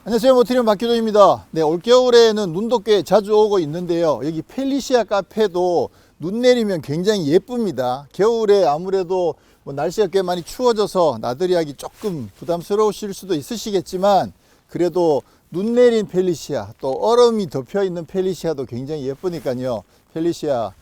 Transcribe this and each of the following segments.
안녕하세요. 모티리움 박규동입니다. 네, 올겨울에는 눈도 꽤 자주 오고 있는데요. 여기 펠리시아 카페도 눈 내리면 굉장히 예쁩니다. 겨울에 아무래도 날씨가 꽤 많이 추워져서 나들이 하기 조금 부담스러우실 수도 있으시겠지만, 그래도 눈 내린 펠리시아, 또 얼음이 덮여 있는 펠리시아도 굉장히 예쁘니까요. 펠리시아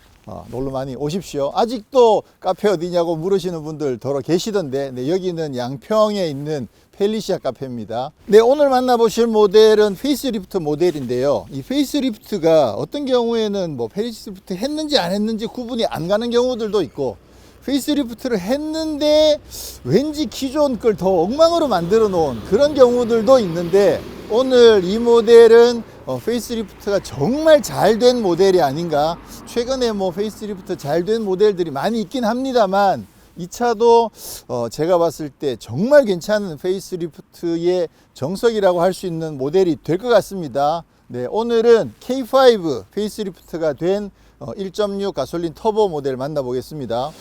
놀러 많이 오십시오. 아직도 카페 어디냐고 물으시는 분들 더러 계시던데, 네, 여기는 양평에 있는 펠리시아 카페입니다. 네, 오늘 만나보실 모델은 페이스리프트 모델인데요. 이 페이스리프트가 어떤 경우에는 페이스리프트 했는지 안 했는지 구분이 안 가는 경우들도 있고, 페이스리프트를 했는데 왠지 기존 걸 더 엉망으로 만들어 놓은 그런 경우들도 있는데, 오늘 이 모델은 페이스리프트가 정말 잘 된 모델이 아닌가. 최근에 페이스리프트 잘 된 모델들이 많이 있긴 합니다만, 이 차도 제가 봤을 때 정말 괜찮은 페이스리프트의 정석이라고 할 수 있는 모델이 될 것 같습니다. 네, 오늘은 K5 페이스리프트가 된 1.6 가솔린 터보 모델 만나보겠습니다.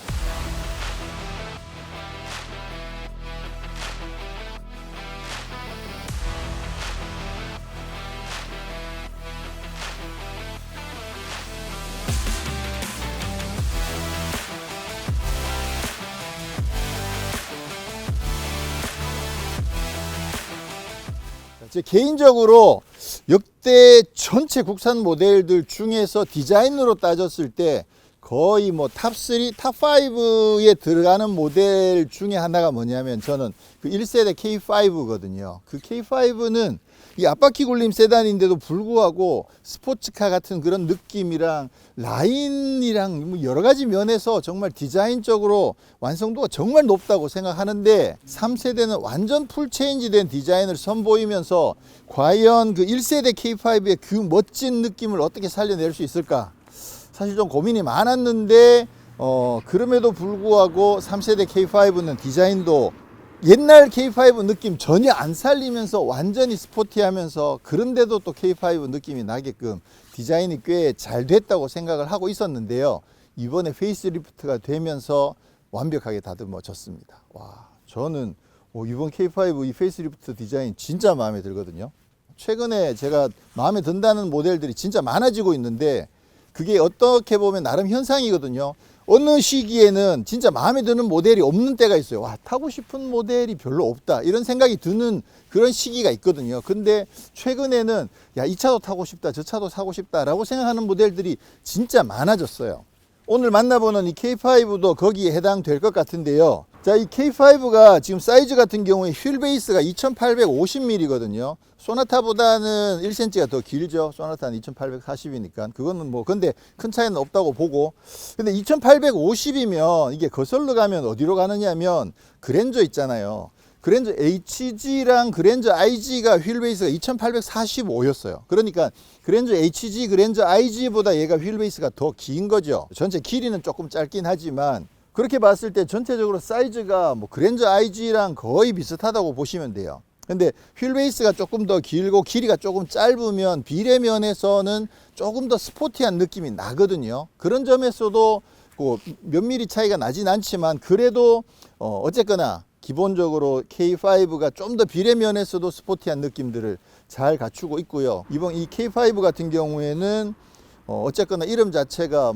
제 개인적으로 역대 전체 국산 모델들 중에서 디자인으로 따졌을 때 거의 탑3, 탑5에 들어가는 모델 중에 하나가 뭐냐면, 저는 그 1세대 K5거든요. 그 K5는 이 앞바퀴 굴림 세단인데도 불구하고 스포츠카 같은 그런 느낌이랑 라인이랑 여러 가지 면에서 정말 디자인적으로 완성도가 정말 높다고 생각하는데, 3세대는 완전 풀체인지 된 디자인을 선보이면서 과연 그 1세대 K5의 그 멋진 느낌을 어떻게 살려낼 수 있을까? 사실 좀 고민이 많았는데, 그럼에도 불구하고 3세대 K5는 디자인도 옛날 K5 느낌 전혀 안 살리면서 완전히 스포티하면서, 그런데도 또 K5 느낌이 나게끔 디자인이 꽤 잘 됐다고 생각을 하고 있었는데요. 이번에 페이스리프트가 되면서 완벽하게 다듬어졌습니다. 와, 저는 이번 K5 이 페이스리프트 디자인 진짜 마음에 들거든요. 최근에 제가 마음에 든다는 모델들이 진짜 많아지고 있는데, 그게 어떻게 보면 나름 현상이거든요. 어느 시기에는 진짜 마음에 드는 모델이 없는 때가 있어요. 와, 타고 싶은 모델이 별로 없다, 이런 생각이 드는 그런 시기가 있거든요. 근데 최근에는 야, 이 차도 타고 싶다, 저 차도 사고 싶다 라고 생각하는 모델들이 진짜 많아졌어요. 오늘 만나보는 이 K5도 거기에 해당될 것 같은데요. 자, 이 K5가 지금 사이즈 같은 경우에 휠 베이스가 2850mm거든요. 소나타보다는 1cm가 더 길죠. 소나타는 2840이니까. 그거는 근데 큰 차이는 없다고 보고. 근데 2850이면 이게 거슬러 가면 어디로 가느냐면, 그랜저 있잖아요. 그랜저 HG랑 그랜저 IG가 휠 베이스가 2845였어요. 그러니까 그랜저 HG, 그랜저 IG보다 얘가 휠 베이스가 더 긴 거죠. 전체 길이는 조금 짧긴 하지만, 그렇게 봤을 때 전체적으로 사이즈가 그랜저 IG랑 거의 비슷하다고 보시면 돼요. 근데 휠 베이스가 조금 더 길고 길이가 조금 짧으면 비례면에서는 조금 더 스포티한 느낌이 나거든요. 그런 점에서도 몇 미리 차이가 나진 않지만, 그래도 어쨌거나 기본적으로 K5가 좀 더 비례면에서도 스포티한 느낌들을 잘 갖추고 있고요. 이번 이 K5 같은 경우에는 어쨌거나 이름 자체가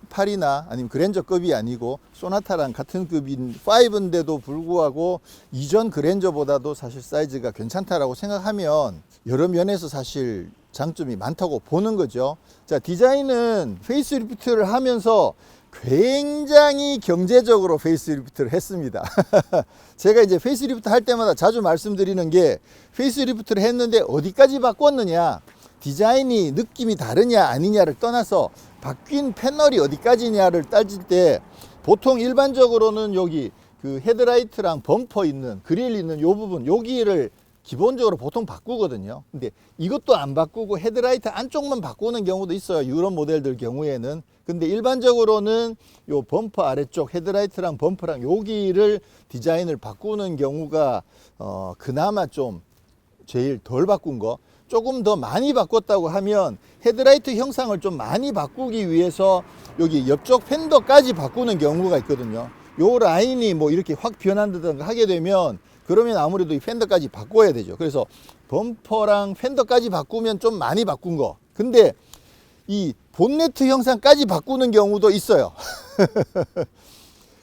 8이나 아니면 그랜저급이 아니고 소나타랑 같은 급인 5인데도 불구하고 이전 그랜저보다도 사실 사이즈가 괜찮다라고 생각하면 여러 면에서 사실 장점이 많다고 보는 거죠. 자, 디자인은 페이스리프트를 하면서 굉장히 경제적으로 페이스리프트를 했습니다. 제가 이제 페이스리프트 할 때마다 자주 말씀드리는 게, 페이스리프트를 했는데 어디까지 바꿨느냐, 디자인이 느낌이 다르냐 아니냐를 떠나서 바뀐 패널이 어디까지냐를 따질 때, 보통 일반적으로는 여기 그 헤드라이트랑 범퍼 있는 그릴 있는 요 부분, 여기를 기본적으로 보통 바꾸거든요. 근데 이것도 안 바꾸고 헤드라이트 안쪽만 바꾸는 경우도 있어요, 유럽 모델들 경우에는. 근데 일반적으로는 요 범퍼 아래쪽 헤드라이트랑 범퍼랑 여기를 디자인을 바꾸는 경우가 그나마 좀 제일 덜 바꾼 거. 조금 더 많이 바꿨다고 하면 헤드라이트 형상을 좀 많이 바꾸기 위해서 여기 옆쪽 팬더까지 바꾸는 경우가 있거든요. 요 라인이 이렇게 확 변한다든가 하게 되면 그러면 아무래도 이 팬더까지 바꿔야 되죠. 그래서 범퍼랑 팬더까지 바꾸면 좀 많이 바꾼 거. 근데 이 본네트 형상까지 바꾸는 경우도 있어요.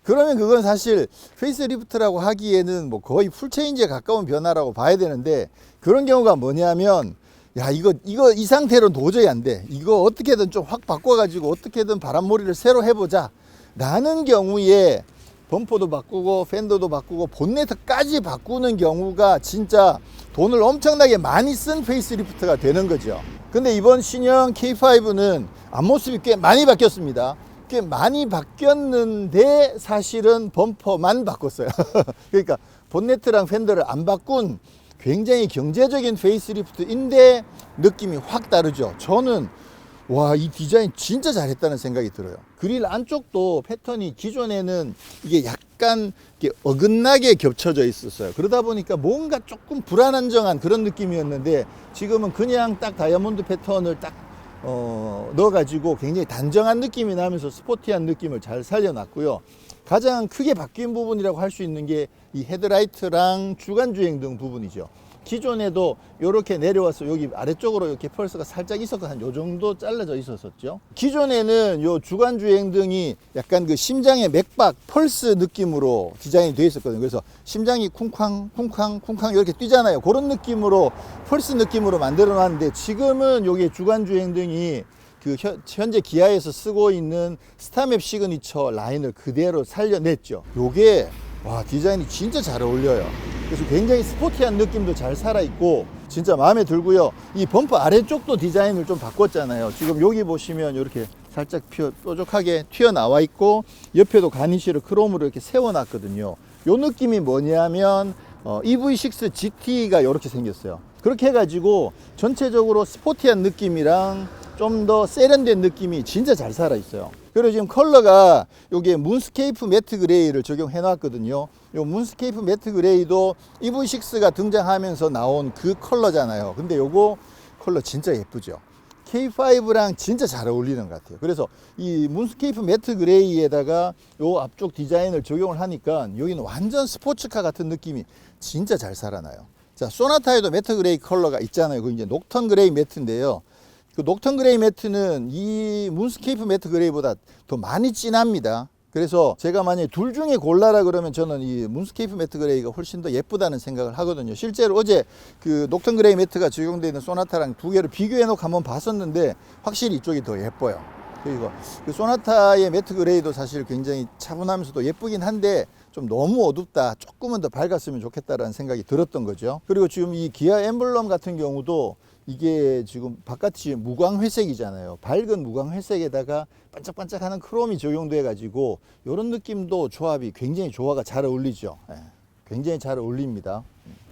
그러면 그건 사실 페이스리프트라고 하기에는 뭐 거의 풀체인지에 가까운 변화라고 봐야 되는데, 그런 경우가 뭐냐면, 야, 이거 이 상태로는 도저히 안 돼. 이거 어떻게든 좀 확 바꿔가지고 어떻게든 바람몰이를 새로 해보자 라는 경우에 범퍼도 바꾸고 팬더도 바꾸고 본네트까지 바꾸는 경우가 진짜 돈을 엄청나게 많이 쓴 페이스리프트가 되는 거죠. 근데 이번 신형 K5는 앞모습이 꽤 많이 바뀌었습니다. 꽤 많이 바뀌었는데 사실은 범퍼만 바꿨어요. 그러니까 본네트랑 팬더를 안 바꾼 굉장히 경제적인 페이스리프트인데 느낌이 확 다르죠. 저는 와, 이 디자인 진짜 잘했다는 생각이 들어요. 그릴 안쪽도 패턴이 기존에는 이게 약간 이렇게 어긋나게 겹쳐져 있었어요. 그러다 보니까 뭔가 조금 불안한정한 그런 느낌이었는데, 지금은 그냥 딱 다이아몬드 패턴을 딱 넣어가지고 굉장히 단정한 느낌이 나면서 스포티한 느낌을 잘 살려놨고요. 가장 크게 바뀐 부분이라고 할 수 있는 게 이 헤드라이트랑 주간주행등 부분이죠. 기존에도 이렇게 내려와서 여기 아래쪽으로 이렇게 펄스가 살짝 있었거든요. 요 정도 잘라져 있었었죠. 기존에는 요 주간주행등이 약간 그 심장의 맥박, 펄스 느낌으로 디자인이 되어 있었거든요. 그래서 심장이 쿵쾅 쿵쾅 쿵쾅 이렇게 뛰잖아요. 그런 느낌으로, 펄스 느낌으로 만들어 놨는데, 지금은 요게 주간주행등이 그 현재 기아에서 쓰고 있는 스타맵 시그니처 라인을 그대로 살려냈죠. 요게 와, 디자인이 진짜 잘 어울려요. 그래서 굉장히 스포티한 느낌도 잘 살아있고 진짜 마음에 들고요. 이 범퍼 아래쪽도 디자인을 좀 바꿨잖아요. 지금 여기 보시면 이렇게 살짝 뾰족하게 튀어나와 있고, 옆에도 가니쉬를 크롬으로 이렇게 세워놨거든요. 요 느낌이 뭐냐면 EV6 GT가 이렇게 생겼어요. 그렇게 해가지고 전체적으로 스포티한 느낌이랑 좀 더 세련된 느낌이 진짜 잘 살아있어요. 그리고 지금 컬러가 요게 문스케이프 매트 그레이를 적용해 놨거든요. 요 문스케이프 매트 그레이도 EV6가 등장하면서 나온 그 컬러잖아요. 근데 요거 컬러 진짜 예쁘죠. K5랑 진짜 잘 어울리는 것 같아요. 그래서 이 문스케이프 매트 그레이에다가 요 앞쪽 디자인을 적용을 하니까 여기는 완전 스포츠카 같은 느낌이 진짜 잘 살아나요. 자, 소나타에도 매트 그레이 컬러가 있잖아요. 그 이제 녹턴 그레이 매트인데요. 그 녹턴 그레이 매트는 이 문스케이프 매트 그레이보다 더 많이 진합니다. 그래서 제가 만약에 둘 중에 골라라 그러면 저는 이 문스케이프 매트 그레이가 훨씬 더 예쁘다는 생각을 하거든요. 실제로 어제 그 녹턴 그레이 매트가 적용되어 있는 소나타랑 두 개를 비교해 놓고 한번 봤었는데 확실히 이쪽이 더 예뻐요. 그리고 그 소나타의 매트 그레이도 사실 굉장히 차분하면서도 예쁘긴 한데 좀 너무 어둡다, 조금은 더 밝았으면 좋겠다라는 생각이 들었던 거죠. 그리고 지금 이 기아 엠블럼 같은 경우도 이게 지금 바깥이 무광회색이잖아요. 밝은 무광회색에다가 반짝반짝하는 크롬이 적용돼 가지고 이런 느낌도 조합이 굉장히 조화가 잘 어울리죠. 굉장히 잘 어울립니다.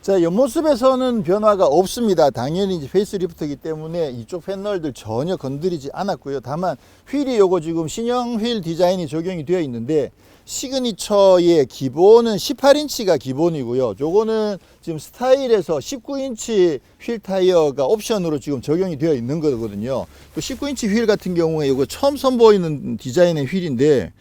자, 옆모습에서는 변화가 없습니다. 당연히 이제 페이스리프트이기 때문에 이쪽 패널들 전혀 건드리지 않았고요. 다만 휠이 요거 지금 신형 휠 디자인이 적용이 되어 있는데, 시그니처의 기본은 18인치가 기본이고요. 요거는 지금 스타일에서 19인치 휠 타이어가 옵션으로 지금 적용이 되어 있는 거거든요. 또 19인치 휠 같은 경우에 이거 처음 선보이는 디자인의 휠인데,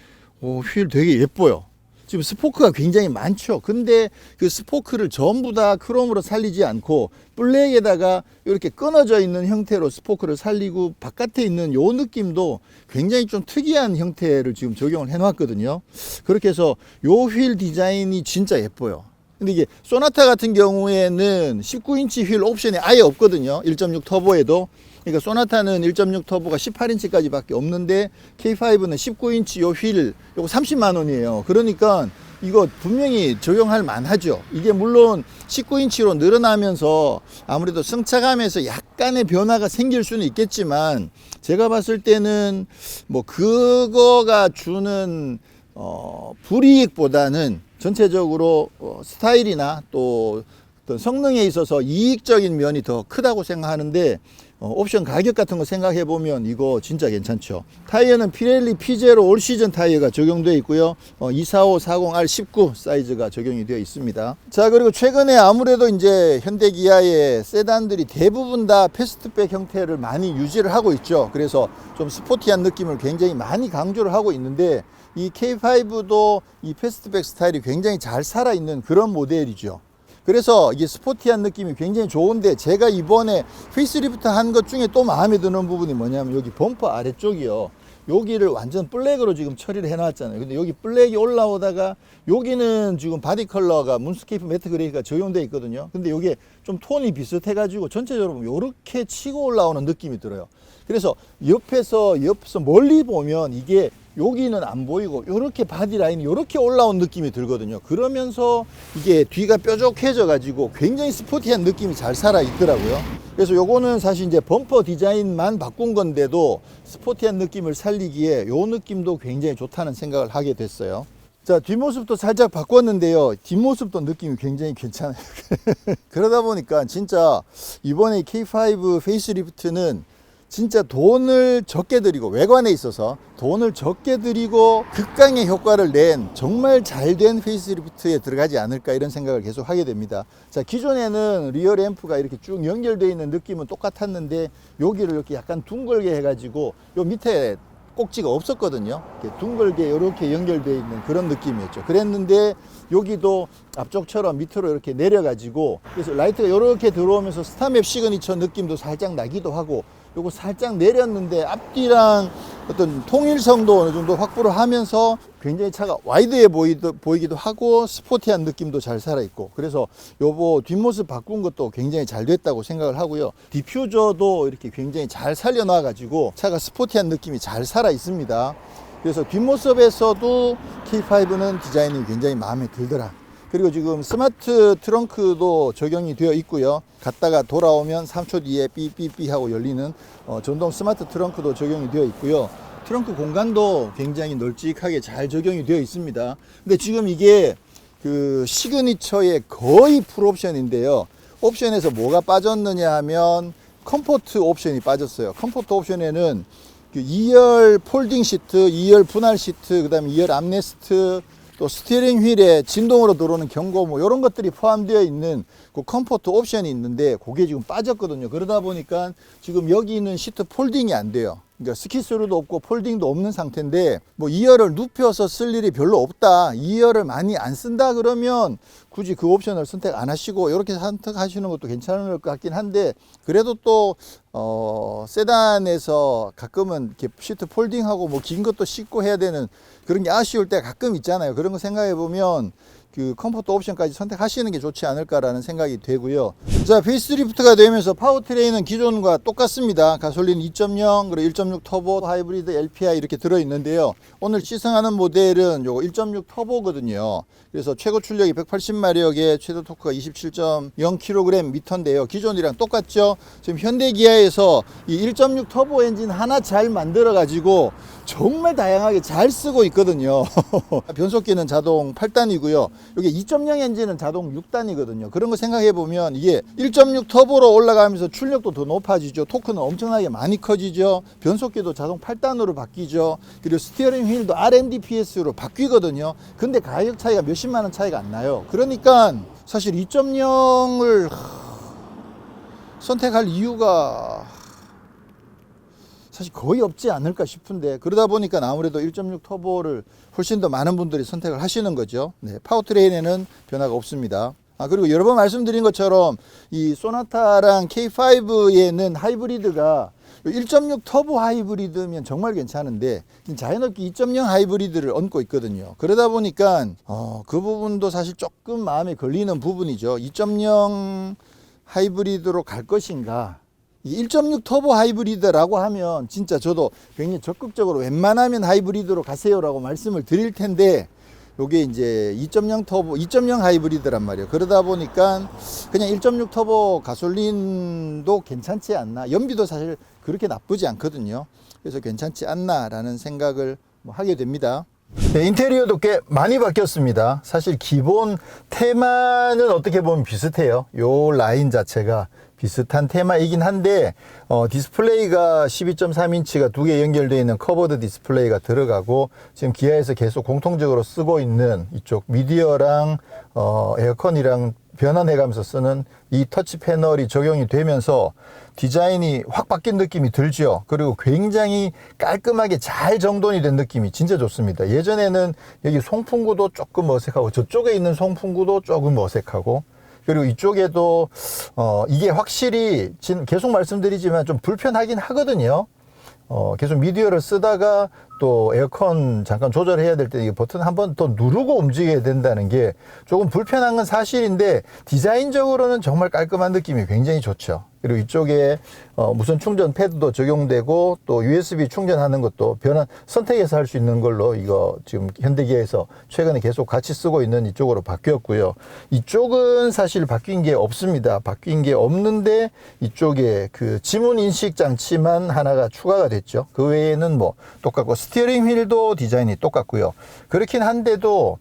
휠 되게 예뻐요. 지금 스포크가 굉장히 많죠. 근데 그 스포크를 전부 다 크롬으로 살리지 않고 블랙에다가 이렇게 끊어져 있는 형태로 스포크를 살리고, 바깥에 있는 요 느낌도 굉장히 좀 특이한 형태를 지금 적용을 해 놨거든요. 그렇게 해서 요 휠 디자인이 진짜 예뻐요. 근데 이게 소나타 같은 경우에는 19인치 휠 옵션이 아예 없거든요. 1.6 터보에도. 그러니까 소나타는 1.6 터보가 18인치까지 밖에 없는데 K5는 19인치 요 휠 요거 30만 원이에요. 그러니까 이거 분명히 적용할 만하죠. 이게 물론 19인치로 늘어나면서 아무래도 승차감에서 약간의 변화가 생길 수는 있겠지만, 제가 봤을 때는 뭐 그거가 주는 불이익보다는 전체적으로 스타일이나 또 어떤 성능에 있어서 이익적인 면이 더 크다고 생각하는데, 옵션 가격 같은 거 생각해 보면 이거 진짜 괜찮죠. 타이어는 피렐리 P0 올 시즌 타이어가 적용되어 있고요. 245-40R19 사이즈가 적용이 되어 있습니다. 자, 그리고 최근에 아무래도 이제 현대 기아의 세단들이 대부분 다 패스트백 형태를 많이 유지를 하고 있죠. 그래서 좀 스포티한 느낌을 굉장히 많이 강조를 하고 있는데, 이 K5도 이 패스트백 스타일이 굉장히 잘 살아있는 그런 모델이죠. 그래서 이게 스포티한 느낌이 굉장히 좋은데, 제가 이번에 페이스리프트 한 것 중에 또 마음에 드는 부분이 뭐냐면 여기 범퍼 아래쪽이요. 여기를 완전 블랙으로 지금 처리를 해 놨잖아요. 근데 여기 블랙이 올라오다가 여기는 지금 바디 컬러가 문스케이프 매트 그레이가 적용되어 있거든요. 근데 이게 좀 톤이 비슷해 가지고 전체적으로 보면 이렇게 치고 올라오는 느낌이 들어요. 그래서 옆에서 멀리 보면 이게 여기는 안 보이고 이렇게 바디 라인이 이렇게 올라온 느낌이 들거든요. 그러면서 이게 뒤가 뾰족해져 가지고 굉장히 스포티한 느낌이 잘 살아 있더라고요. 그래서 요거는 사실 이제 범퍼 디자인만 바꾼 건데도 스포티한 느낌을 살리기에 요 느낌도 굉장히 좋다는 생각을 하게 됐어요. 자, 뒷모습도 살짝 바꿨는데요. 뒷모습도 느낌이 굉장히 괜찮아요. 그러다 보니까 진짜 이번에 K5 페이스리프트는 진짜 돈을 적게 들이고, 외관에 있어서 돈을 적게 들이고 극강의 효과를 낸 정말 잘된 페이스리프트에 들어가지 않을까, 이런 생각을 계속 하게 됩니다. 자, 기존에는 리어 램프가 이렇게 쭉 연결되어 있는 느낌은 똑같았는데 여기를 이렇게 약간 둥글게 해가지고 요 밑에 꼭지가 없었거든요. 이렇게 둥글게 이렇게 연결되어 있는 그런 느낌이었죠. 그랬는데 여기도 앞쪽처럼 밑으로 이렇게 내려가지고, 그래서 라이트가 이렇게 들어오면서 스타맵 시그니처 느낌도 살짝 나기도 하고, 요거 살짝 내렸는데 앞뒤랑 어떤 통일성도 어느 정도 확보를 하면서 굉장히 차가 와이드해 보이기도 하고 스포티한 느낌도 잘 살아있고, 그래서 요거 뒷모습 바꾼 것도 굉장히 잘 됐다고 생각을 하고요. 디퓨저도 이렇게 굉장히 잘 살려놔 가지고 차가 스포티한 느낌이 잘 살아 있습니다. 그래서 뒷모습에서도 K5는 디자인이 굉장히 마음에 들더라. 그리고 지금 스마트 트렁크도 적용이 되어 있고요. 갔다가 돌아오면 3초 뒤에 삐삐삐 하고 열리는 전동 스마트 트렁크도 적용이 되어 있고요. 트렁크 공간도 굉장히 널찍하게 잘 적용이 되어 있습니다. 근데 지금 이게 그 시그니처의 거의 풀옵션인데요. 옵션에서 뭐가 빠졌느냐 하면 컴포트 옵션이 빠졌어요. 컴포트 옵션에는 그 2열 폴딩 시트, 2열 분할 시트, 그 다음에 2열 암레스트, 또 스티어링 휠에 진동으로 들어오는 경고 뭐 이런 것들이 포함되어 있는 그 컴포트 옵션이 있는데 그게 지금 빠졌거든요. 그러다 보니까 지금 여기 있는 시트 폴딩이 안 돼요. 그러니까 스키스루도 없고 폴딩도 없는 상태인데, 뭐 2열을 눕혀서 쓸 일이 별로 없다, 2열을 많이 안 쓴다 그러면 굳이 그 옵션을 선택 안 하시고 이렇게 선택하시는 것도 괜찮을 것 같긴 한데, 그래도 또 세단에서 가끔은 이렇게 시트 폴딩하고 뭐 긴 것도 싣고 해야 되는 그런 게 아쉬울 때가 가끔 있잖아요. 그런 거 생각해 보면 그 컴포트 옵션까지 선택하시는 게 좋지 않을까라는 생각이 되고요. 자, 페이스리프트가 되면서 파워트레인은 기존과 똑같습니다. 가솔린 2.0 그리고 1.6 터보, 하이브리드, LPI 이렇게 들어있는데요. 오늘 시승하는 모델은 요거 1.6 터보거든요. 그래서 최고 출력이 180마력에 최대 토크가 27.0kgm인데요. 기존이랑 똑같죠. 지금 현대기아에서 이 1.6 터보 엔진 하나 잘 만들어 가지고 정말 다양하게 잘 쓰고 있거든요. 변속기는 자동 8단이고요. 여기 2.0 엔진은 자동 6단이거든요. 그런 거 생각해 보면 이게 1.6 터보로 올라가면서 출력도 더 높아지죠. 토크는 엄청나게 많이 커지죠. 변속기도 자동 8단으로 바뀌죠. 그리고 스티어링 휠도 RMDPS로 바뀌거든요. 근데 가격 차이가 몇십만 원 차이가 안 나요. 그러니까 사실 2.0을 선택할 이유가 사실 거의 없지 않을까 싶은데, 그러다 보니까 아무래도 1.6 터보를 훨씬 더 많은 분들이 선택을 하시는 거죠. 네, 파워트레인에는 변화가 없습니다. 그리고 여러 번 말씀드린 것처럼 이 소나타랑 K5에는 하이브리드가 1.6 터보 하이브리드면 정말 괜찮은데 자연없게 2.0 하이브리드를 얹고 있거든요. 그러다 보니까 그 부분도 사실 조금 마음에 걸리는 부분이죠. 2.0 하이브리드로 갈 것인가, 1.6 터보 하이브리드라고 하면 진짜 저도 굉장히 적극적으로 웬만하면 하이브리드로 가세요라고 말씀을 드릴 텐데, 요게 이제 2.0 터보, 2.0 하이브리드란 말이에요. 그러다 보니까 그냥 1.6 터보 가솔린도 괜찮지 않나, 연비도 사실 그렇게 나쁘지 않거든요. 그래서 괜찮지 않나라는 생각을 하게 됩니다. 네, 인테리어도 꽤 많이 바뀌었습니다. 사실 기본 테마는 어떻게 보면 비슷해요. 요 라인 자체가 비슷한 테마이긴 한데 디스플레이가 12.3인치가 두 개 연결되어 있는 커버드 디스플레이가 들어가고, 지금 기아에서 계속 공통적으로 쓰고 있는 이쪽 미디어랑 에어컨이랑 변환해가면서 쓰는 이 터치 패널이 적용이 되면서 디자인이 확 바뀐 느낌이 들죠. 그리고 굉장히 깔끔하게 잘 정돈이 된 느낌이 진짜 좋습니다. 예전에는 여기 송풍구도 조금 어색하고 저쪽에 있는 송풍구도 조금 어색하고, 그리고 이쪽에도 이게 확실히 계속 말씀드리지만 좀 불편하긴 하거든요. 계속 미디어를 쓰다가 또 에어컨 잠깐 조절해야 될 때 이 버튼 한번 더 누르고 움직여야 된다는 게 조금 불편한 건 사실인데 디자인적으로는 정말 깔끔한 느낌이 굉장히 좋죠. 그리고 이쪽에 무선 충전 패드도 적용되고 또 USB 충전하는 것도 선택해서 할 수 있는 걸로 이거 지금 현대기아에서 최근에 계속 같이 쓰고 있는 이쪽으로 바뀌었고요. 이쪽은 사실 바뀐 게 없습니다. 바뀐 게 없는데 이쪽에 그 지문 인식 장치만 하나가 추가가 됐죠. 그 외에는 뭐 똑같고 스티어링 휠도 디자인이 똑같고요. 그렇긴 한데도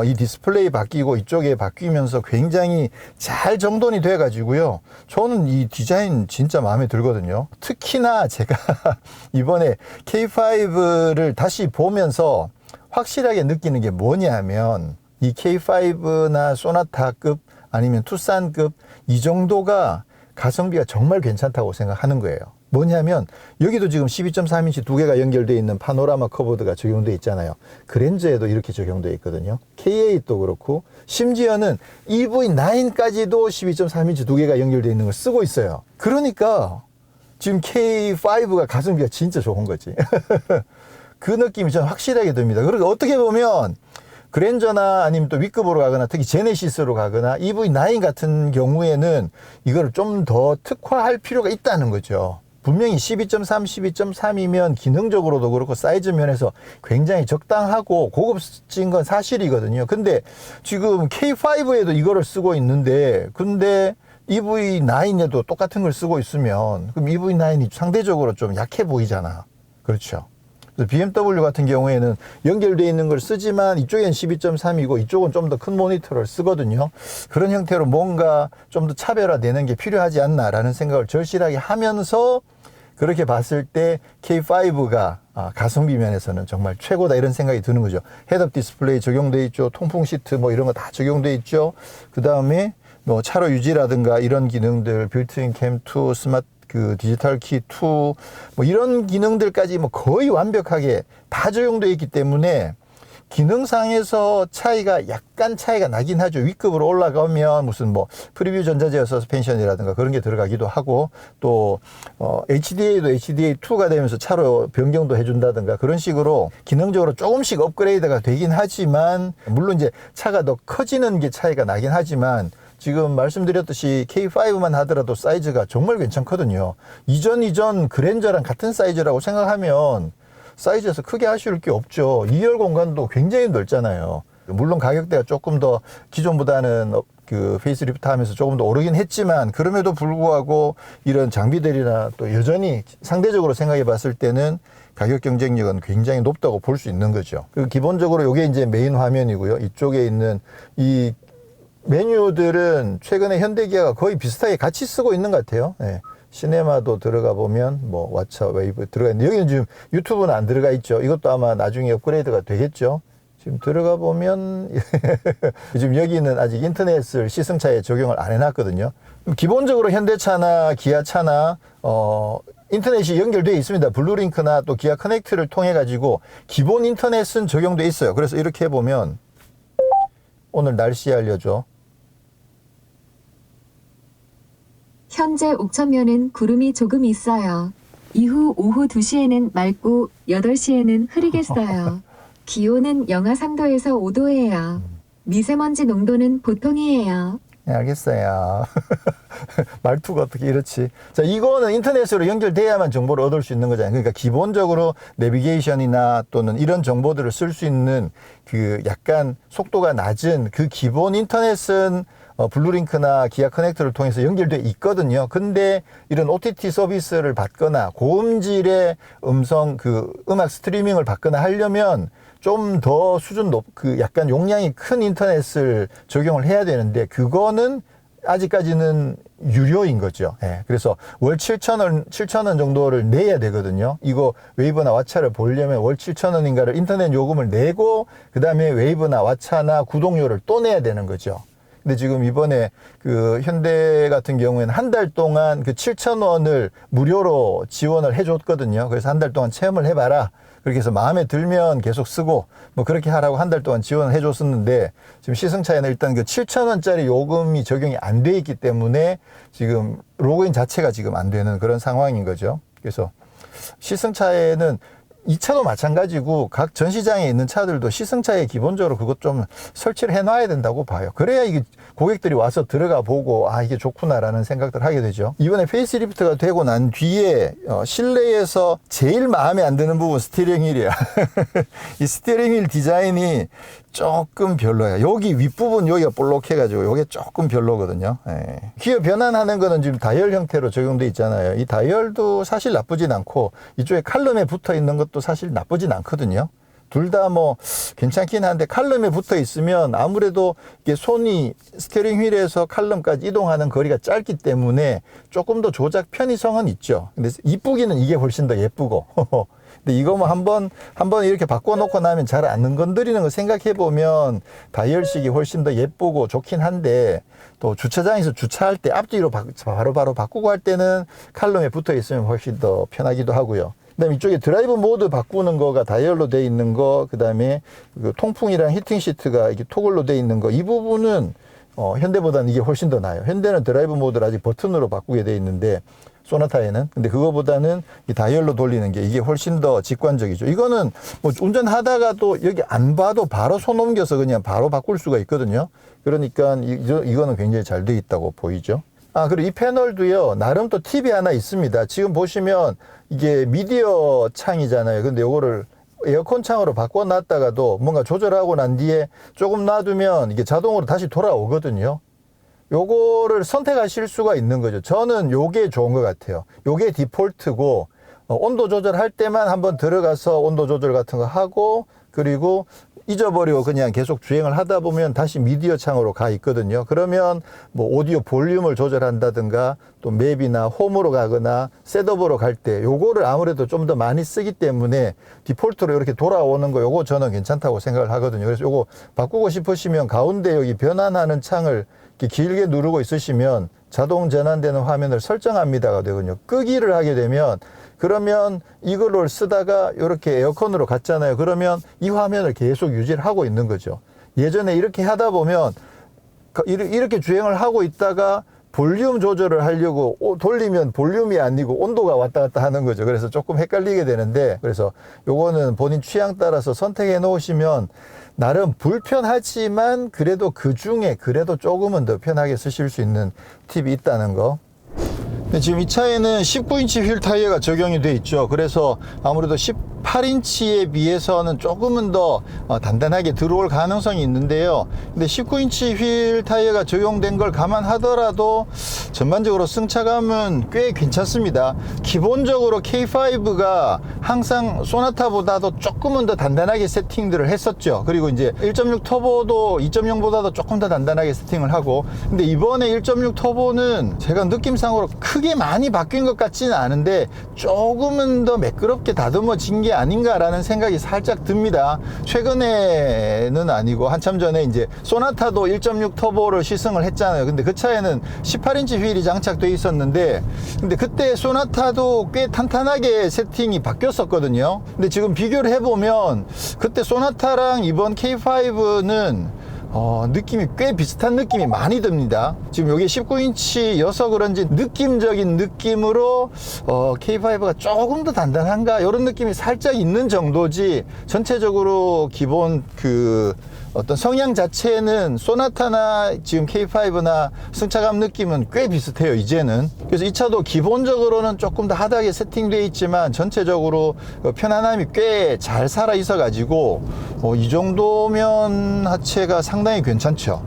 이 디스플레이 바뀌고 이쪽에 바뀌면서 굉장히 잘 정돈이 돼 가지고요. 저는 이 디자인 진짜 마음에 들거든요. 특히나 제가 이번에 K5를 다시 보면서 확실하게 느끼는 게 뭐냐면 이 K5나 소나타급 아니면 투싼급 이 정도가 가성비가 정말 괜찮다고 생각하는 거예요. 뭐냐면 여기도 지금 12.3인치 두 개가 연결되어 있는 파노라마 커버드가 적용되어 있잖아요. 그랜저에도 이렇게 적용되어 있거든요. K8도 그렇고 심지어는 EV9까지도 12.3인치 두 개가 연결되어 있는 걸 쓰고 있어요. 그러니까 지금 K5가 가성비가 진짜 좋은 거지. 그 느낌이 저는 확실하게 듭니다. 그리고 어떻게 보면 그랜저나 아니면 또 위급으로 가거나 특히 제네시스로 가거나 EV9 같은 경우에는 이걸 좀 더 특화할 필요가 있다는 거죠. 분명히 12.3, 12.3이면 기능적으로도 그렇고 사이즈 면에서 굉장히 적당하고 고급진 건 사실이거든요. 근데 지금 K5에도 이거를 쓰고 있는데 근데 EV9에도 똑같은 걸 쓰고 있으면 그럼 EV9이 상대적으로 좀 약해 보이잖아. 그렇죠. BMW 같은 경우에는 연결되어 있는 걸 쓰지만 이쪽엔 12.3이고 이쪽은 좀 더 큰 모니터를 쓰거든요. 그런 형태로 뭔가 좀 더 차별화되는 게 필요하지 않나라는 생각을 절실하게 하면서 그렇게 봤을 때 K5가 가성비 면에서는 정말 최고다 이런 생각이 드는 거죠. 헤드업 디스플레이 적용되어 있죠. 통풍 시트 뭐 이런 거 다 적용되어 있죠. 그 다음에 뭐 차로 유지라든가 이런 기능들 빌트인 캠2 스마트 그 디지털 키 2 뭐 이런 기능들까지 뭐 거의 완벽하게 다 적용되어 있기 때문에 기능상에서 약간 차이가 나긴 하죠. 위급으로 올라가면 무슨 뭐 프리뷰 전자제어 서스펜션이라든가 그런 게 들어가기도 하고 또 HDA도 HDA2가 되면서 차로 변경도 해준다든가 그런 식으로 기능적으로 조금씩 업그레이드가 되긴 하지만 물론 이제 차가 더 커지는 게 차이가 나긴 하지만 지금 말씀드렸듯이 K5만 하더라도 사이즈가 정말 괜찮거든요. 이전 그랜저랑 같은 사이즈라고 생각하면 사이즈에서 크게 아쉬울 게 없죠. 2열 공간도 굉장히 넓잖아요. 물론 가격대가 조금 더 기존보다는 그 페이스리프트 하면서 조금 더 오르긴 했지만 그럼에도 불구하고 이런 장비들이나 또 여전히 상대적으로 생각해 봤을 때는 가격 경쟁력은 굉장히 높다고 볼 수 있는 거죠. 그리고 기본적으로 이게 이제 메인 화면이고요. 이쪽에 있는 이 메뉴들은 최근에 현대기아가 거의 비슷하게 같이 쓰고 있는 것 같아요. 네. 시네마도 들어가 보면 뭐 왓챠 웨이브 들어가 있는데 여기는 지금 유튜브는 안 들어가 있죠. 이것도 아마 나중에 업그레이드가 되겠죠. 지금 들어가 보면 지금 여기는 아직 인터넷을 시승차에 적용을 안 해놨거든요. 기본적으로 현대차나 기아차나 인터넷이 연결되어 있습니다. 블루링크나 또 기아 커넥트를 통해 가지고 기본 인터넷은 적용되어 있어요. 그래서 이렇게 해보면 오늘 날씨 알려줘. 현재 옥천면은 구름이 조금 있어요. 이후 오후 2시에는 맑고 8시에는 흐리겠어요. 기온은 영하 3도에서 5도예요. 미세먼지 농도는 보통이에요. 네, 알겠어요. 말투가 어떻게 이렇지? 자, 이거는 인터넷으로 연결돼야만 정보를 얻을 수 있는 거잖아요. 그러니까 기본적으로 내비게이션이나 또는 이런 정보들을 쓸 수 있는 그 약간 속도가 낮은 그 기본 인터넷은 블루링크나 기아 커넥터를 통해서 연결돼 있거든요. 근데 이런 OTT 서비스를 받거나 고음질의 음악 스트리밍을 받거나 하려면 좀 더 수준 그 약간 용량이 큰 인터넷을 적용을 해야 되는데 그거는 아직까지는 유료인 거죠. 예. 그래서 월 7,000원 정도를 내야 되거든요. 이거 웨이브나 왓챠를 보려면 월 7,000원인가를 인터넷 요금을 내고 그 다음에 웨이브나 왓챠나 구독료를 또 내야 되는 거죠. 근데 지금 이번에 그 현대 같은 경우에는 한 달 동안 그 7,000원을 무료로 지원을 해줬거든요. 그래서 한 달 동안 체험을 해봐라. 그렇게 해서 마음에 들면 계속 쓰고 뭐 그렇게 하라고 한 달 동안 지원을 해줬었는데 지금 시승차에는 일단 그 7,000원짜리 요금이 적용이 안 돼 있기 때문에 지금 로그인 자체가 지금 안 되는 그런 상황인 거죠. 그래서 시승차에는 이 차도 마찬가지고 각 전시장에 있는 차들도 시승차에 기본적으로 그것 좀 설치를 해놔야 된다고 봐요. 그래야 이게 고객들이 와서 들어가 보고 아 이게 좋구나라는 생각들 하게 되죠. 이번에 페이스리프트가 되고 난 뒤에 실내에서 제일 마음에 안 드는 부분 스티어링 휠이야. 이 스티어링 휠 디자인이 조금 별로야. 여기 윗부분 여기가 볼록해가지고 이게 조금 별로거든요. 예. 기어 변환하는 거는 지금 다이얼 형태로 적용돼 있잖아요. 이 다이얼도 사실 나쁘진 않고 이쪽에 칼럼에 붙어 있는 것도 사실 나쁘진 않거든요. 둘 다 뭐 괜찮긴 한데 칼럼에 붙어 있으면 아무래도 이게 손이 스티어링 휠에서 칼럼까지 이동하는 거리가 짧기 때문에 조금 더 조작 편의성은 있죠. 근데 이쁘기는 이게 훨씬 더 예쁘고. 근데 이거 뭐 한번 이렇게 바꿔놓고 나면 잘 안 건드리는 거 생각해 보면 다이얼식이 훨씬 더 예쁘고 좋긴 한데 또 주차장에서 주차할 때 앞뒤로 바로 바꾸고 할 때는 칼럼에 붙어 있으면 훨씬 더 편하기도 하고요. 그다음에 이쪽에 드라이브 모드 바꾸는 거가 다이얼로 돼 있는 거, 그다음에 그 통풍이랑 히팅 시트가 이게 토글로 돼 있는 거, 이 부분은 현대보다는 이게 훨씬 더 나아요. 현대는 드라이브 모드를 아직 버튼으로 바꾸게 돼 있는데 소나타에는. 근데 그거보다는 이 다이얼로 돌리는 게 이게 훨씬 더 직관적이죠. 이거는 뭐 운전하다가도 여기 안 봐도 바로 손 옮겨서 그냥 바로 바꿀 수가 있거든요. 그러니까 이거는 굉장히 잘 돼 있다고 보이죠. 아, 그리고 이 패널도요, 나름 또 팁이 하나 있습니다. 지금 보시면 이게 미디어 창이잖아요. 근데 요거를 에어컨 창으로 바꿔놨다가도 뭔가 조절하고 난 뒤에 조금 놔두면 이게 자동으로 다시 돌아오거든요. 요거를 선택하실 수가 있는 거죠. 저는 요게 좋은 것 같아요. 요게 디폴트고, 온도 조절할 때만 한번 들어가서 온도 조절 같은 거 하고, 그리고 잊어버리고 그냥 계속 주행을 하다 보면 다시 미디어 창으로 가 있거든요. 그러면 뭐 오디오 볼륨을 조절한다든가 또 맵이나 홈으로 가거나 셋업으로 갈 때 요거를 아무래도 좀 더 많이 쓰기 때문에 디폴트로 이렇게 돌아오는 거 요거 저는 괜찮다고 생각을 하거든요. 그래서 요거 바꾸고 싶으시면 가운데 여기 변환하는 창을 이렇게 길게 누르고 있으시면 자동 전환되는 화면을 설정합니다가 되거든요. 끄기를 하게 되면 그러면 이걸로 쓰다가 이렇게 에어컨으로 갔잖아요. 그러면 이 화면을 계속 유지를 하고 있는 거죠. 예전에 이렇게 하다 보면 이렇게 주행을 하고 있다가 볼륨 조절을 하려고 돌리면 볼륨이 아니고 온도가 왔다 갔다 하는 거죠. 그래서 조금 헷갈리게 되는데, 그래서 요거는 본인 취향 따라서 선택해 놓으시면 나름 불편하지만 그래도 그 중에 그래도 조금은 더 편하게 쓰실 수 있는 팁이 있다는 거. 근데 지금 이 차에는 19인치 휠 타이어가 적용이 돼 있죠. 그래서 아무래도 18인치에 비해서는 조금은 더 단단하게 들어올 가능성이 있는데요. 근데 19인치 휠 타이어가 적용된 걸 감안하더라도 전반적으로 승차감은 꽤 괜찮습니다. 기본적으로 K5가 항상 소나타보다도 조금은 더 단단하게 세팅들을 했었죠. 그리고 이제 1.6 터보도 2.0보다도 조금 더 단단하게 세팅을 하고, 근데 이번에 1.6 터보는 제가 느낌상으로 크게 많이 바뀐 것 같지는 않은데 조금은 더 매끄럽게 다듬어진 게 아닌가라는 생각이 살짝 듭니다. 최근에는 아니고 한참 전에 이제 소나타도 1.6 터보를 시승을 했잖아요. 근데 그 차에는 18인치 휠이 장착돼 있었는데, 근데 그때 소나타도 꽤 탄탄하게 세팅이 바뀌었었거든요. 근데 지금 비교를 해보면 그때 소나타랑 이번 K5는 느낌이 꽤 비슷한 느낌이 많이 듭니다. 지금 여기 19인치여서 그런지 느낌적인 느낌으로 K5가 조금 더 단단한가 이런 느낌이 살짝 있는 정도지, 전체적으로 기본 그 어떤 성향 자체는 소나타나 지금 K5나 승차감 느낌은 꽤 비슷해요, 이제는. 그래서 이 차도 기본적으로는 조금 더 하드하게 세팅되어 있지만 전체적으로 편안함이 꽤 잘 살아 있어 가지고 이 정도면 하체가 상당히 괜찮죠.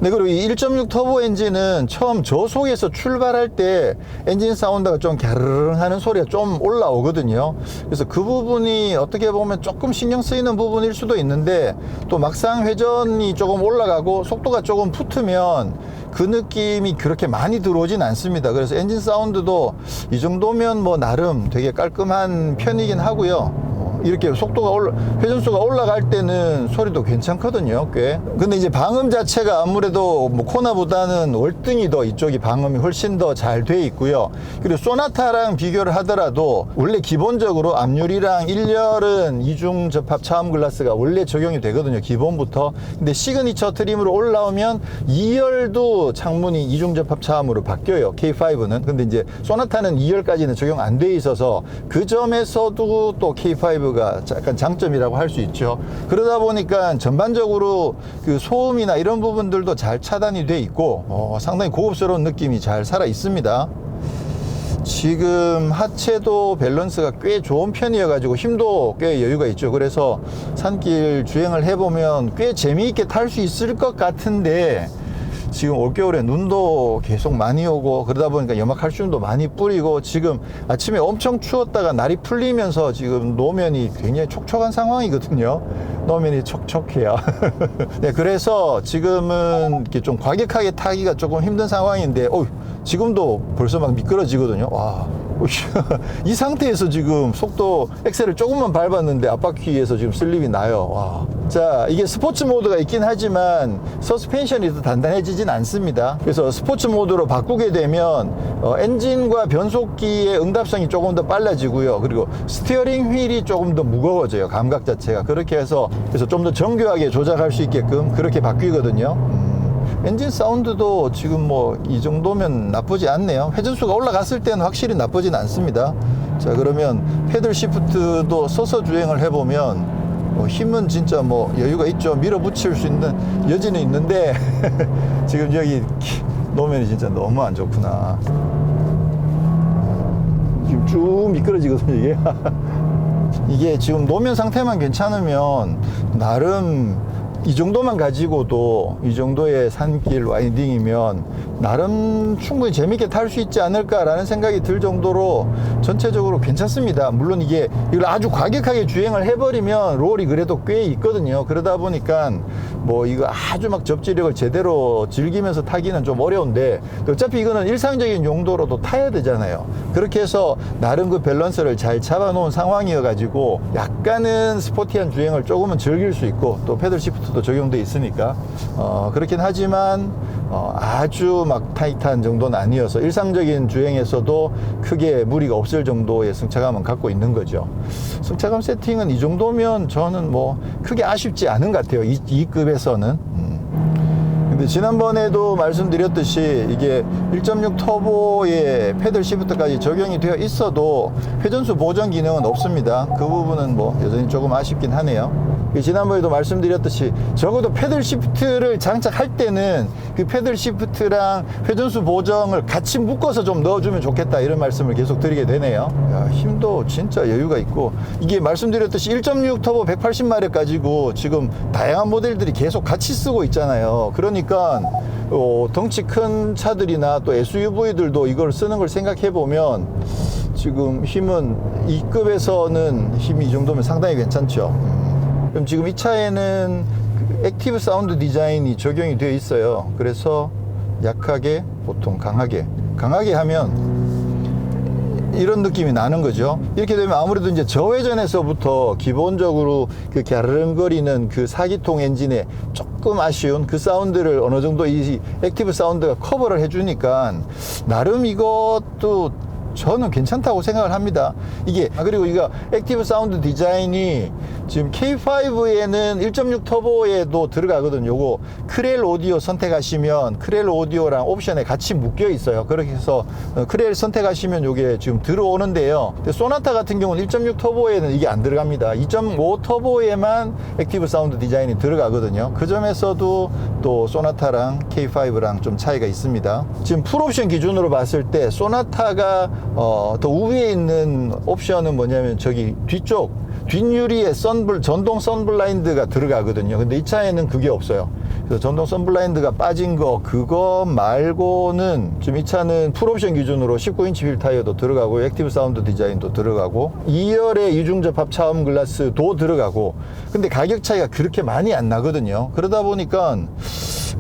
네, 그리고 이 1.6 터보 엔진은 처음 저속에서 출발할 때 엔진 사운드가 좀 갸르릉 하는 소리가 좀 올라오거든요. 그래서 그 부분이 어떻게 보면 조금 신경 쓰이는 부분일 수도 있는데, 또 막상 회전이 조금 올라가고 속도가 조금 붙으면 그 느낌이 그렇게 많이 들어오진 않습니다. 그래서 엔진 사운드도 이 정도면 뭐 나름 되게 깔끔한 편이긴 하고요. 이렇게 속도가 회전수가 올라갈 때는 소리도 괜찮거든요, 꽤. 근데 이제 방음 자체가 아무래도 뭐 코나보다는 월등히 더 이쪽이 방음이 훨씬 더 잘 돼 있고요. 그리고 소나타랑 비교를 하더라도 원래 기본적으로 앞유리랑 1열은 이중 접합 차음 글라스가 원래 적용이 되거든요, 기본부터. 근데 시그니처 트림으로 올라오면 2열도 창문이 이중 접합 차음으로 바뀌어요, K5는. 근데 이제 소나타는 2열까지는 적용 안 돼 있어서 그 점에서도 또 K5가 약간 장점이라고 할 수 있죠. 그러다 보니까 전반적으로 그 소음이나 이런 부분들도 잘 차단이 돼 있고 상당히 고급스러운 느낌이 잘 살아 있습니다. 지금 하체도 밸런스가 꽤 좋은 편이어 가지고 힘도 꽤 여유가 있죠. 그래서 산길 주행을 해보면 꽤 재미있게 탈 수 있을 것 같은데, 지금 올겨울에 눈도 계속 많이 오고 그러다 보니까 염화칼슘도 많이 뿌리고, 지금 아침에 엄청 추웠다가 날이 풀리면서 지금 노면이 굉장히 촉촉한 상황이거든요. 노면이 촉촉해요. 네, 그래서 지금은 이렇게 좀 과격하게 타기가 조금 힘든 상황인데, 지금도 벌써 막 미끄러지거든요. 와, 이 상태에서 지금 속도 엑셀을 조금만 밟았는데 앞바퀴에서 지금 슬립이 나요. 와. 자, 이게 스포츠 모드가 있긴 하지만 서스펜션이 더 단단해지진 않습니다. 그래서 스포츠 모드로 바꾸게 되면 엔진과 변속기의 응답성이 조금 더 빨라지고요. 그리고 스티어링 휠이 조금 더 무거워져요, 감각 자체가. 그렇게 해서 그래서 좀 더 정교하게 조작할 수 있게끔 그렇게 바뀌거든요. 엔진 사운드도 지금 뭐 이 정도면 나쁘지 않네요. 회전수가 올라갔을 때는 확실히 나쁘진 않습니다. 자, 그러면 패들 시프트도 서서 주행을 해보면 힘은 진짜 뭐 여유가 있죠. 밀어붙일 수 있는 여지는 있는데 지금 여기 노면이 진짜 너무 안 좋구나. 지금 쭉 미끄러지거든요, 이게. 이게 지금 노면 상태만 괜찮으면 나름 이 정도만 가지고도, 이 정도의 산길 와인딩이면 나름 충분히 재밌게 탈 수 있지 않을까라는 생각이 들 정도로 전체적으로 괜찮습니다. 물론 이게 이걸 아주 과격하게 주행을 해버리면 롤이 그래도 꽤 있거든요. 그러다 보니까 뭐 이거 아주 막 접지력을 제대로 즐기면서 타기는 좀 어려운데, 어차피 이거는 일상적인 용도로도 타야 되잖아요. 그렇게 해서 나름 그 밸런스를 잘 잡아놓은 상황이어 가지고 약간은 스포티한 주행을 조금은 즐길 수 있고, 또 패들 시프트도 적용돼 있으니까 그렇긴 하지만 아주 막 타이트한 정도는 아니어서 일상적인 주행에서도 크게 무리가 없을 정도의 승차감은 갖고 있는 거죠. 승차감 세팅은 이 정도면 저는 뭐 크게 아쉽지 않은 것 같아요, 이 급에서는. 근데 지난번에도 말씀드렸듯이 이게 1.6 터보에 패들 시프트까지 적용이 되어 있어도 회전수 보정 기능은 없습니다. 그 부분은 뭐 여전히 조금 아쉽긴 하네요. 지난번에도 말씀드렸듯이 적어도 패들 시프트를 장착할 때는 그 패들 시프트랑 회전수 보정을 같이 묶어서 좀 넣어주면 좋겠다, 이런 말씀을 계속 드리게 되네요. 야, 힘도 진짜 여유가 있고, 이게 말씀드렸듯이 1.6 터보 180마력 가지고 지금 다양한 모델들이 계속 같이 쓰고 있잖아요. 그러니까 덩치 큰 차들이나 또 SUV들도 이걸 쓰는 걸 생각해 보면 지금 힘은 이 급에서는 힘이 이 정도면 상당히 괜찮죠. 그럼 지금 이 차에는 액티브 사운드 디자인이 적용이 되어 있어요. 그래서 약하게, 보통 강하게 하면 이런 느낌이 나는 거죠. 이렇게 되면 아무래도 이제 저회전에서부터 기본적으로 그 갸르릉거리는 그 4기통 엔진의 조금 아쉬운 그 사운드를 어느 정도 이 액티브 사운드가 커버를 해주니까 나름 이것도 저는 괜찮다고 생각을 합니다. 이게 그리고 이거 액티브 사운드 디자인이 지금 K5에는 1.6 터보에도 들어가거든요. 요거 크렐 오디오 선택하시면 크렐 오디오랑 옵션에 같이 묶여 있어요. 그렇게 해서 크렐 선택하시면 요게 지금 들어오는데요. 근데 소나타 같은 경우는 1.6 터보에는 이게 안 들어갑니다. 2.5 터보에만 액티브 사운드 디자인이 들어가거든요. 그 점에서도 또 소나타랑 K5랑 좀 차이가 있습니다. 지금 풀옵션 기준으로 봤을 때 소나타가 더 우위에 있는 옵션은 뭐냐면 저기 뒷유리에 전동 선블라인드가 들어가거든요. 근데 이 차에는 그게 없어요. 그래서 전동 선블라인드가 빠진 그거 말고는 지금 이 차는 풀옵션 기준으로 19인치 휠 타이어도 들어가고 액티브 사운드 디자인도 들어가고 2열의 이중접합 차음 글라스도 들어가고, 근데 가격 차이가 그렇게 많이 안 나거든요. 그러다 보니까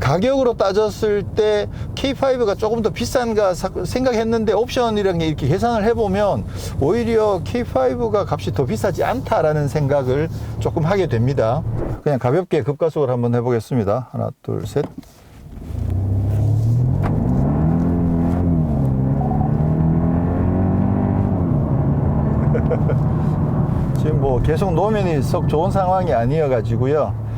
가격으로 따졌을 때 K5가 조금 더 비싼가 생각했는데 옵션이랑 이렇게 계산을 해보면 오히려 K5가 값이 더 비싸지 않다라는 생각을 조금 하게 됩니다. 그냥 가볍게 급가속을 한번 해보겠습니다. 하나, 둘, 셋. 지금 뭐 계속 노면이 썩 좋은 상황이 아니어가지고요.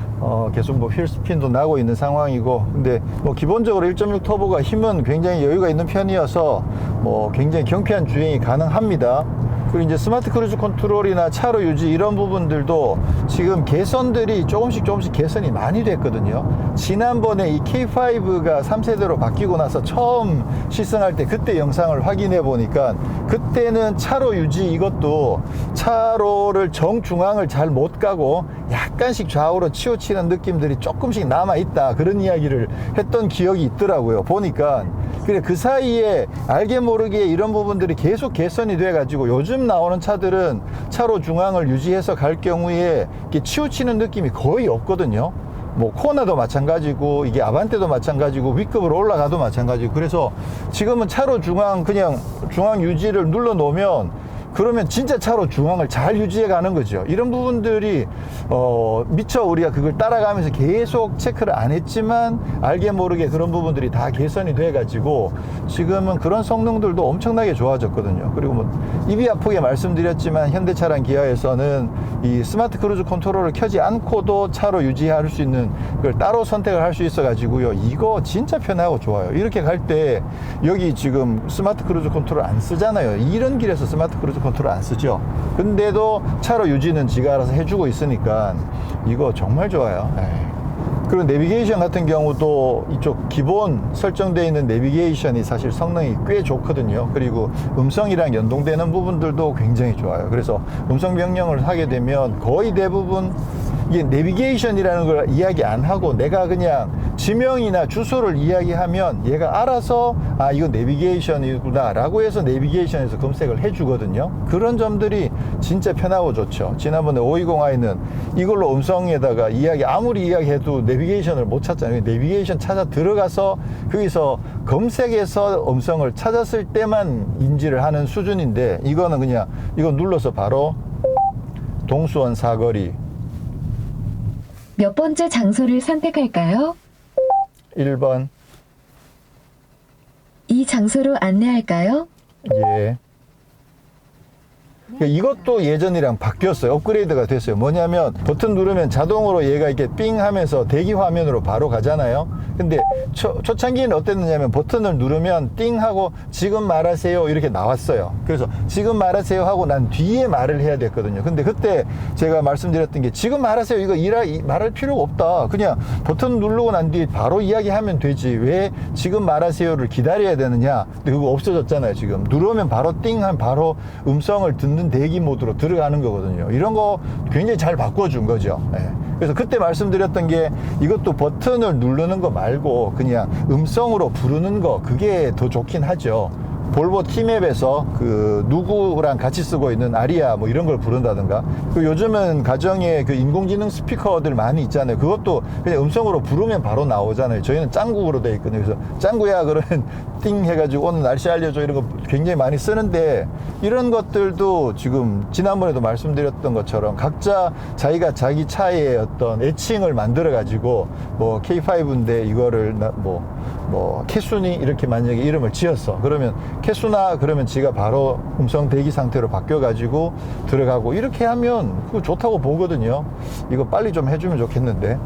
계속 뭐 휠스핀도 나고 있는 상황이고, 근데 뭐 기본적으로 1.6 터보가 힘은 굉장히 여유가 있는 편이어서 뭐 굉장히 경쾌한 주행이 가능합니다. 그리고 이제 스마트 크루즈 컨트롤이나 차로 유지 이런 부분들도 지금 개선들이 조금씩 개선이 많이 됐거든요. 지난번에 이 K5가 3세대로 바뀌고 나서 처음 시승할 때 그때 영상을 확인해 보니까 그때는 차로 유지 이것도 차로를 정중앙을 잘 못 가고 약간씩 좌우로 치우치는 느낌들이 조금씩 남아 있다, 그런 이야기를 했던 기억이 있더라고요. 보니까 그래, 그 사이에 알게 모르게 이런 부분들이 계속 개선이 돼 가지고 요즘 나오는 차들은 차로 중앙을 유지해서 갈 경우에 이렇게 치우치는 느낌이 거의 없거든요. 뭐 코나도 마찬가지고 이게 아반떼도 마찬가지고 V급으로 올라가도 마찬가지고, 그래서 지금은 차로 중앙 그냥 중앙 유지를 눌러 놓으면 그러면 진짜 차로 중앙을 잘 유지해 가는 거죠. 이런 부분들이 미처 우리가 그걸 따라가면서 계속 체크를 안 했지만 알게 모르게 그런 부분들이 다 개선이 돼 가지고 지금은 그런 성능들도 엄청나게 좋아졌거든요. 그리고 뭐 입이 아프게 말씀드렸지만 현대차랑 기아에서는 이 스마트 크루즈 컨트롤을 켜지 않고도 차로 유지할 수 있는 걸 따로 선택을 할 수 있어 가지고요, 이거 진짜 편하고 좋아요. 이렇게 갈 때 여기 지금 스마트 크루즈 컨트롤 안 쓰잖아요. 이런 길에서 스마트 크루즈 컨트롤 안 쓰죠. 근데도 차로 유지는 지가 알아서 해주고 있으니까 이거 정말 좋아요. 그리고 내비게이션 같은 경우도 이쪽 기본 설정되어 있는 내비게이션이 사실 성능이 꽤 좋거든요. 그리고 음성이랑 연동되는 부분들도 굉장히 좋아요. 그래서 음성 명령을 하게 되면 거의 대부분 이게 내비게이션이라는 걸 이야기 안 하고 내가 그냥 지명이나 주소를 이야기하면 얘가 알아서 아, 이거 내비게이션이구나 라고 해서 내비게이션에서 검색을 해주거든요. 그런 점들이 진짜 편하고 좋죠. 지난번에 520i는 이걸로 음성에다가 아무리 이야기해도 내비게이션을 못 찾잖아요. 내비게이션 찾아 들어가서 거기서 검색해서 음성을 찾았을 때만 인지를 하는 수준인데, 이거는 그냥 이거 눌러서 바로 동수원 사거리 몇 번째 장소를 선택할까요? 1번. 이 장소로 안내할까요? 예. 이것도 예전이랑 바뀌었어요. 업그레이드가 됐어요. 뭐냐면 버튼 누르면 자동으로 얘가 이렇게 삥 하면서 대기 화면으로 바로 가잖아요. 근데 초창기에는 어땠느냐면 버튼을 누르면 띵 하고 지금 말하세요 이렇게 나왔어요. 그래서 지금 말하세요 하고 난 뒤에 말을 해야 됐거든요. 근데 그때 제가 말씀드렸던 게 지금 말하세요 이거 말할 필요가 없다. 그냥 버튼 누르고 난 뒤에 바로 이야기하면 되지. 왜 지금 말하세요를 기다려야 되느냐. 근데 그거 없어졌잖아요. 지금 누르면 바로 띵 하면 바로 음성을 듣는 대기 모드로 들어가는 거거든요. 이런 거 굉장히 잘 바꿔준 거죠. 그래서 그때 말씀드렸던 게 이것도 버튼을 누르는 거 말고 그냥 음성으로 부르는 거, 그게 더 좋긴 하죠. 볼보 T맵에서 그 누구랑 같이 쓰고 있는 아리아 뭐 이런 걸 부른다든가, 그 요즘은 가정에 그 인공지능 스피커들 많이 있잖아요. 그것도 그냥 음성으로 부르면 바로 나오잖아요. 저희는 짱구로 돼 있거든요. 그래서 짱구야 그러면 띵 해가지고 오늘 날씨 알려줘 이런 거 굉장히 많이 쓰는데, 이런 것들도 지금 지난번에도 말씀드렸던 것처럼 각자 자기가 자기 차의 어떤 애칭을 만들어 가지고 뭐 K5인데 이거를 뭐 캐순이 이렇게 만약에 이름을 지었어. 그러면 캐수나 그러면 지가 바로 음성 대기 상태로 바뀌어 가지고 들어가고, 이렇게 하면 그거 좋다고 보거든요. 이거 빨리 좀 해주면 좋겠는데.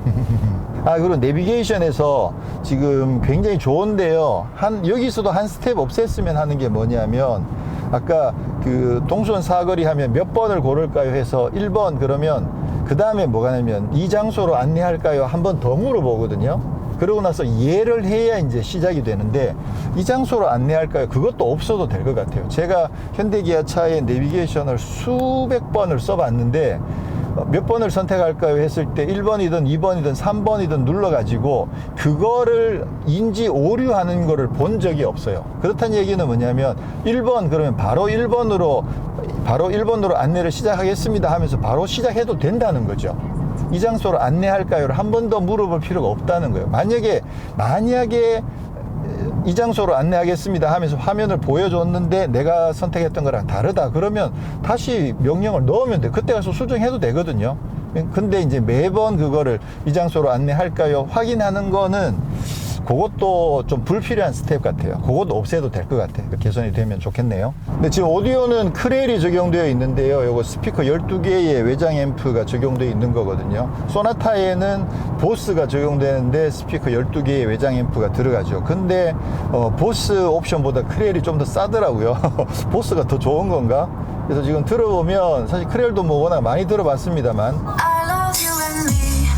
그리고 내비게이션에서 지금 굉장히 좋은데요, 여기서도 한 스텝 없앴으면 하는 게 뭐냐면, 아까 그 동수원 사거리 하면 몇 번을 고를까요 해서 1번 그러면 그 다음에 뭐가 냐면 이 장소로 안내할까요 한 번 더 물어보거든요. 그러고 나서 예를 해야 이제 시작이 되는데, 이 장소로 안내할까요? 그것도 없어도 될 것 같아요. 제가 현대기아차의 내비게이션을 수백 번을 써봤는데 몇 번을 선택할까요 했을 때 1번이든 2번이든 3번이든 눌러가지고 그거를 인지 오류하는 거를 본 적이 없어요. 그렇다는 얘기는 뭐냐면 1번 그러면 바로 1번으로 안내를 시작하겠습니다 하면서 바로 시작해도 된다는 거죠. 이 장소로 안내할까요를 한 번 더 물어볼 필요가 없다는 거예요. 만약에 이 장소로 안내하겠습니다 하면서 화면을 보여줬는데 내가 선택했던 거랑 다르다 그러면 다시 명령을 넣으면 돼. 그때 가서 수정해도 되거든요. 근데 이제 매번 그거를 이 장소로 안내할까요 확인하는 거는 그것도 좀 불필요한 스텝 같아요. 그것도 없애도 될 것 같아요. 개선이 되면 좋겠네요. 근데 지금 오디오는 크렐이 적용되어 있는데요. 요거 스피커 12개의 외장 앰프가 적용되어 있는 거거든요. 소나타에는 보스가 적용되는데 스피커 12개의 외장 앰프가 들어가죠. 근데 보스 옵션보다 크렐이 좀 더 싸더라고요. 보스가 더 좋은 건가? 그래서 지금 들어보면 사실 크렐도 뭐 워낙 많이 들어봤습니다만 I love you and me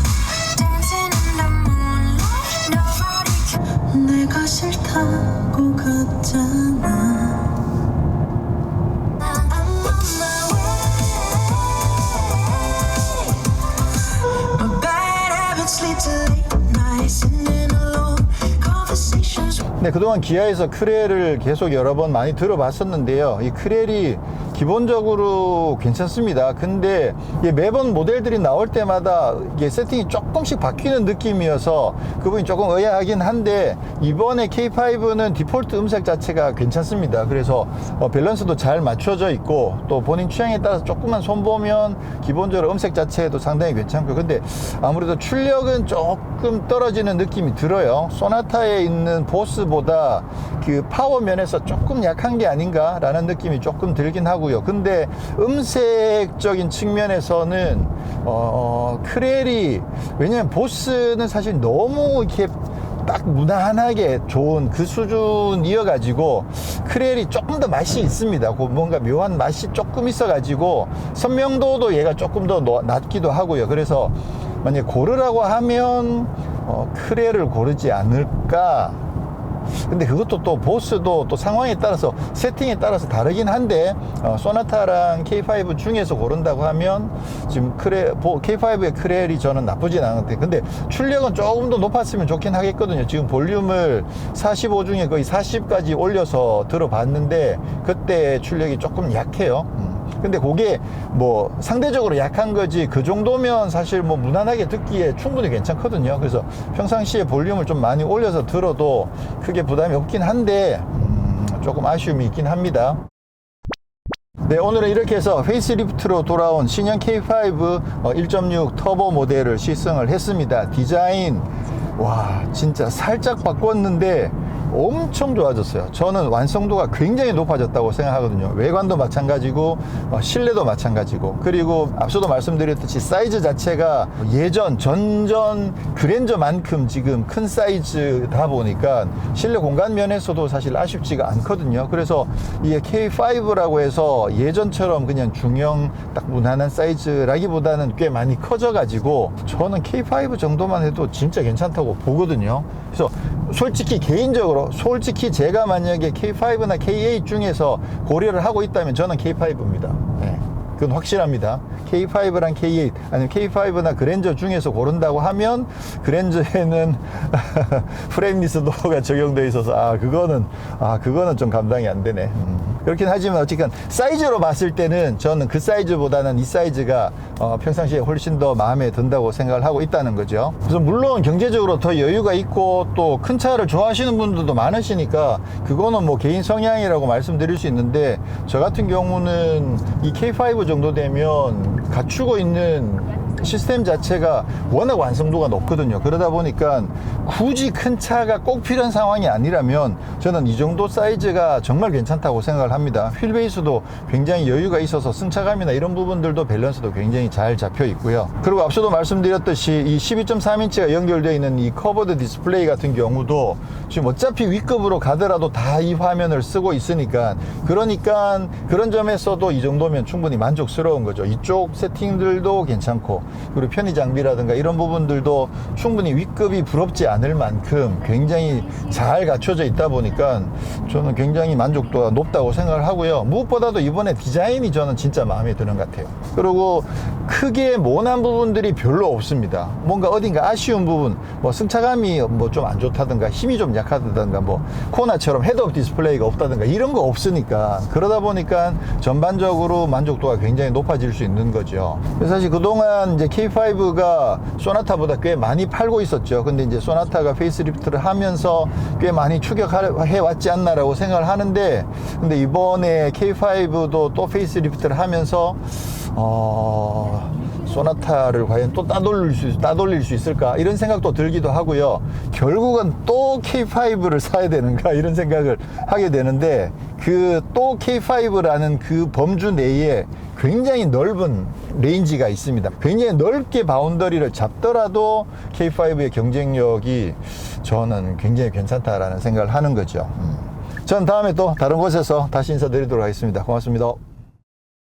dancing in the moonlight nobody can 내가 싫다고 갔잖아 I'm on my way My bad habits lead to late nights sitting alone conversations 네, 그동안 기아에서 크렐을 계속 여러 번 많이 들어봤었는데요. 이 크렐이 기본적으로 괜찮습니다. 근데 이게 매번 모델들이 나올 때마다 이게 세팅이 조금씩 바뀌는 느낌이어서 그 부분이 조금 의아하긴 한데 이번에 K5는 디폴트 음색 자체가 괜찮습니다. 그래서 밸런스도 잘 맞춰져 있고 또 본인 취향에 따라서 조금만 손보면 기본적으로 음색 자체도 상당히 괜찮고 근데 아무래도 출력은 조금 떨어지는 느낌이 들어요. 소나타에 있는 보스보다 그 파워 면에서 조금 약한 게 아닌가 라는 느낌이 조금 들긴 하고 근데 음색적인 측면에서는 크렐이 왜냐면 보스는 사실 너무 이렇게 딱 무난하게 좋은 그 수준이어가지고 크렐이 조금 더 맛이 있습니다. 뭔가 묘한 맛이 조금 있어가지고 선명도도 얘가 조금 더 낮기도 하고요. 그래서 만약에 고르라고 하면 크렐을 고르지 않을까. 근데 그것도 또 보스도 또 상황에 따라서 세팅에 따라서 다르긴 한데 소나타랑 K5 중에서 고른다고 하면 지금 K5의 크렐이 저는 나쁘진 않은데 근데 출력은 조금 더 높았으면 좋긴 하겠거든요. 지금 볼륨을 45 중에 거의 40까지 올려서 들어봤는데 그때 출력이 조금 약해요. 근데 그게 뭐 상대적으로 약한 거지 그 정도면 사실 뭐 무난하게 듣기에 충분히 괜찮거든요. 그래서 평상시에 볼륨을 좀 많이 올려서 들어도 크게 부담이 없긴 한데 조금 아쉬움이 있긴 합니다. 네, 오늘은 이렇게 해서 페이스리프트로 돌아온 신형 K5 1.6 터보 모델을 시승을 했습니다. 디자인 와 진짜 살짝 바꿨는데 엄청 좋아졌어요. 저는 완성도가 굉장히 높아졌다고 생각하거든요. 외관도 마찬가지고 실내도 마찬가지고 그리고 앞서도 말씀드렸듯이 사이즈 자체가 예전 전전 그랜저만큼 지금 큰 사이즈다 보니까 실내 공간 면에서도 사실 아쉽지가 않거든요. 그래서 이게 K5라고 해서 예전처럼 그냥 중형 딱 무난한 사이즈라기보다는 꽤 많이 커져 가지고 저는 K5 정도만 해도 진짜 괜찮다고 보거든요. 그래서 솔직히 제가 만약에 K5나 K8 중에서 고려를 하고 있다면 저는 K5입니다. 네, 그건 확실합니다. K5랑 K8 아니면 K5나 그랜저 중에서 고른다고 하면 그랜저에는 프레임리스도어가 적용되어 있어서 그거는 좀 감당이 안 되네. 그렇긴 하지만 어쨌든 사이즈로 봤을 때는 저는 그 사이즈보다는 이 사이즈가 평상시에 훨씬 더 마음에 든다고 생각을 하고 있다는 거죠. 그래서 물론 경제적으로 더 여유가 있고 또 큰 차를 좋아하시는 분들도 많으시니까 그거는 뭐 개인 성향이라고 말씀드릴 수 있는데 저 같은 경우는 이 K5 정도 되면 갖추고 있는 시스템 자체가 워낙 완성도가 높거든요. 그러다 보니까 굳이 큰 차가 꼭 필요한 상황이 아니라면 저는 이 정도 사이즈가 정말 괜찮다고 생각을 합니다. 휠베이스도 굉장히 여유가 있어서 승차감이나 이런 부분들도 밸런스도 굉장히 잘 잡혀 있고요. 그리고 앞서도 말씀드렸듯이 이 12.3인치가 연결되어 있는 이 커버드 디스플레이 같은 경우도 지금 어차피 W급으로 가더라도 다 이 화면을 쓰고 있으니까 그러니까 그런 점에서도 이 정도면 충분히 만족스러운 거죠. 이쪽 세팅들도 괜찮고 그리고 편의 장비라든가 이런 부분들도 충분히 W급이 부럽지 않을 만큼 굉장히 잘 갖춰져 있다 보니까 저는 굉장히 만족도가 높다고 생각을 하고요. 무엇보다도 이번에 디자인이 저는 진짜 마음에 드는 것 같아요. 그리고 크게 모난 부분들이 별로 없습니다. 뭔가 어딘가 아쉬운 부분, 뭐 승차감이 뭐 좀 안 좋다든가 힘이 좀 약하다든가 뭐 코나처럼 헤드업 디스플레이가 없다든가 이런 거 없으니까 그러다 보니까 전반적으로 만족도가 굉장히 높아질 수 있는 거죠. 그래서 사실 그동안 이제 K5가 소나타보다 꽤 많이 팔고 있었죠. 근데 이제 소나타가 페이스리프트를 하면서 꽤 많이 추격해 왔지 않나라고 생각을 하는데, 근데 이번에 K5도 또 페이스리프트를 하면서 소나타를 과연 또 따돌릴 수 있을까 이런 생각도 들기도 하고요. 결국은 또 K5를 사야 되는가 이런 생각을 하게 되는데, 그 또 K5라는 그 범주 내에 굉장히 넓은 레인지가 있습니다. 굉장히 넓게 바운더리를 잡더라도 K5의 경쟁력이 저는 굉장히 괜찮다라는 생각을 하는 거죠. 전 다음에 또 다른 곳에서 다시 인사드리도록 하겠습니다. 고맙습니다.